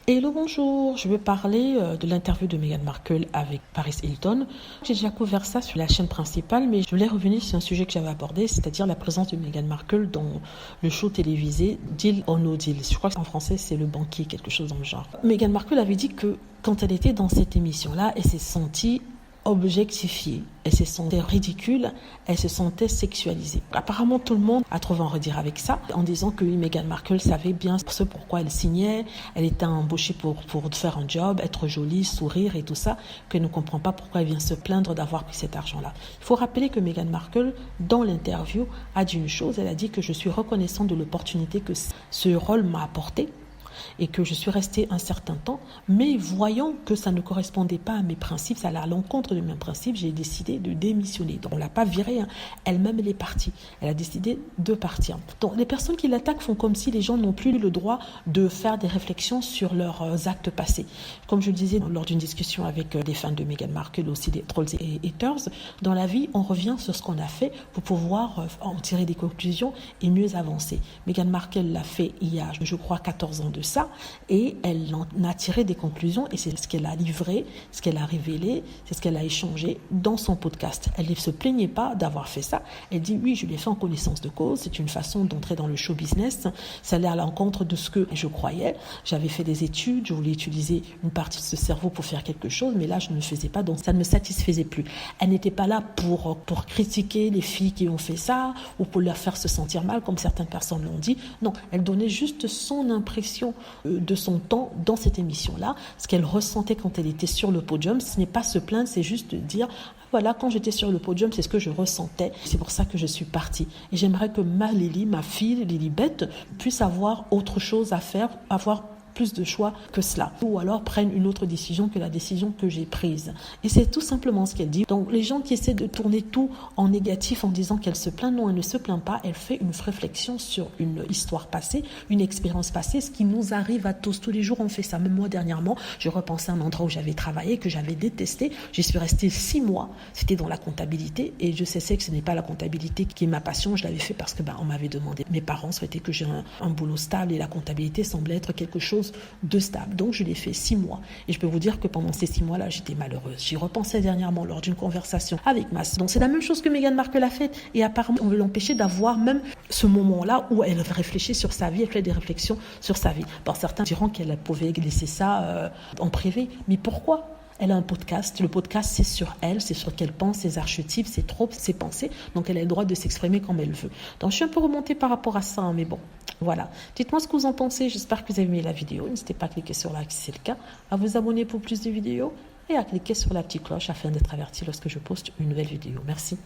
Hello, bonjour. Je veux parler de l'interview de Meghan Markle avec Paris Hilton. J'ai déjà couvert ça sur la chaîne principale, mais je voulais revenir sur un sujet que j'avais abordé, c'est-à-dire la présence de Meghan Markle dans le show télévisé Deal or No Deal. Je crois qu'en français, c'est le banquier, quelque chose dans le genre. Meghan Markle avait dit que quand elle était dans cette émission-là, elle s'est sentie objectifiée, elle se sentait ridicule, elle se sentait sexualisée. Apparemment, tout le monde a trouvé un redire avec ça, en disant que oui, Meghan Markle savait bien ce pourquoi elle signait, elle était embauchée pour faire un job, être jolie, sourire et tout ça, qu'elle ne comprend pas pourquoi elle vient se plaindre d'avoir pris cet argent-là. Il faut rappeler que Meghan Markle, dans l'interview, a dit une chose, elle a dit que je suis reconnaissante de l'opportunité que ce rôle m'a apporté, et que je suis restée un certain temps, mais voyant que ça ne correspondait pas à mes principes, ça allait à l'encontre de mes principes, j'ai décidé de démissionner. Donc on ne l'a pas virée, elle-même elle est partie. Elle a décidé de partir. Donc les personnes qui l'attaquent font comme si les gens n'ont plus le droit de faire des réflexions sur leurs actes passés. Comme je le disais lors d'une discussion avec des fans de Meghan Markle, aussi des trolls et haters, dans la vie, on revient sur ce qu'on a fait pour pouvoir en tirer des conclusions et mieux avancer. Meghan Markle l'a fait il y a, je crois, 14 ans de ça, et elle en a tiré des conclusions, et c'est ce qu'elle a livré, ce qu'elle a révélé, c'est ce qu'elle a échangé dans son podcast. Elle ne se plaignait pas d'avoir fait ça, elle dit oui, je l'ai fait en connaissance de cause, c'est une façon d'entrer dans le show business, ça allait à l'encontre de ce que je croyais, j'avais fait des études, je voulais utiliser une partie de ce cerveau pour faire quelque chose, mais là je ne le faisais pas, donc ça ne me satisfaisait plus. Elle n'était pas là pour critiquer les filles qui ont fait ça, ou pour leur faire se sentir mal, comme certaines personnes l'ont dit, non, elle donnait juste son impression de son temps dans cette émission-là, ce qu'elle ressentait quand elle était sur le podium. Ce n'est pas se plaindre, c'est juste de dire voilà, quand j'étais sur le podium, c'est ce que je ressentais. C'est pour ça que je suis partie. Et j'aimerais que ma fille, Lilibet, puisse avoir autre chose à faire, avoir plus de choix que cela, ou alors prennent une autre décision que la décision que j'ai prise. Et c'est tout simplement ce qu'elle dit. Donc les gens qui essaient de tourner tout en négatif en disant qu'elle se plaint, non, elle ne se plaint pas, elle fait une réflexion sur une histoire passée, une expérience passée, ce qui nous arrive à tous les jours. On fait ça. Même moi dernièrement, j'ai repensé à un endroit où j'avais travaillé, que j'avais détesté. J'y suis restée 6 mois. C'était dans la comptabilité, et je sais que ce n'est pas la comptabilité qui est ma passion. Je l'avais fait parce que on m'avait demandé. Mes parents souhaitaient que j'ai un boulot stable, et la comptabilité semblait être quelque chose de stable. Donc je l'ai fait 6 mois, et je peux vous dire que pendant ces 6 mois-là, j'étais malheureuse. J'y repensais dernièrement lors d'une conversation avec ma sœur. Donc c'est la même chose que Meghan Markle a fait, et apparemment on veut l'empêcher d'avoir même ce moment-là où elle réfléchit sur sa vie, elle fait des réflexions sur sa vie. Bon, certains diront qu'elle pouvait laisser ça en privé, mais pourquoi ? Elle a un podcast. Le podcast, c'est sur elle, c'est sur ce qu'elle pense, ses archétypes, ses tropes, ses pensées. Donc, elle a le droit de s'exprimer comme elle veut. Donc, je suis un peu remontée par rapport à ça, mais bon, voilà. Dites-moi ce que vous en pensez. J'espère que vous avez aimé la vidéo. N'hésitez pas à cliquer sur like si c'est le cas, à vous abonner pour plus de vidéos et à cliquer sur la petite cloche afin d'être averti lorsque je poste une nouvelle vidéo. Merci.